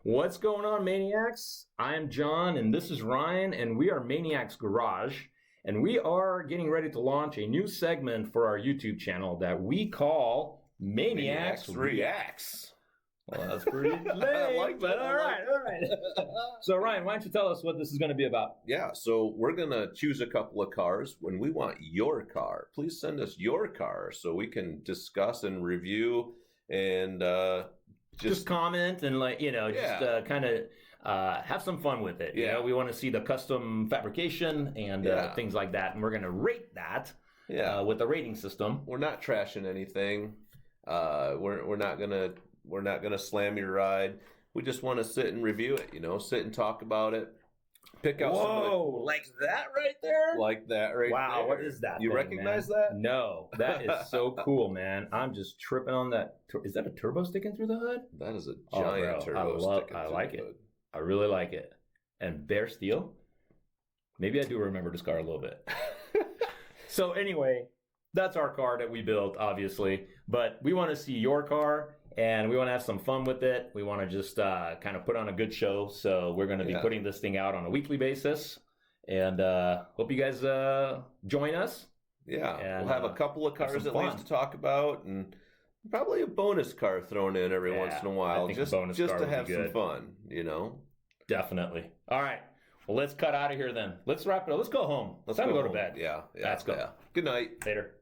What's going on, Maniacs? I'm John, and this is Ryan, and we are Maniacs Garage, and we are getting ready to launch a new segment for our YouTube channel that we call Maniacs Reacts. Well, that's pretty lame, but all right. So, Ryan, why don't you tell us what this is going to be about? Yeah, so we're going to choose a couple of cars. When we want your car, please send us your car so we can discuss and review and just comment and just kind of have some fun with it. You know, we want to see the custom fabrication and things like that, and we're going to rate that with the rating system. We're not trashing anything. We're not gonna slam your ride. We just want to sit and review it. Sit and talk about it. Pick out like that right there? Like that right there. Wow, what is that? You recognize that? No, that is so cool, man. I'm just tripping on that. Is that a turbo sticking through the hood? That is a giant turbo sticking I through like the it. hood. I really like it. And bare steel? Maybe I do remember this car a little bit. So anyway, that's our car that we built, obviously. But we want to see your car, and we want to have some fun with it. We want to just kind of put on a good show. So we're going to be putting this thing out on a weekly basis. And hope you guys join us. Yeah, and, we'll have a couple of cars at least to talk about, and probably a bonus car thrown in every once in a while, just to have some fun, Definitely. All right. Well, let's cut out of here then. Let's wrap it up. Let's go home. Let's go to bed. Yeah. Let's go. Yeah. Good night. Later.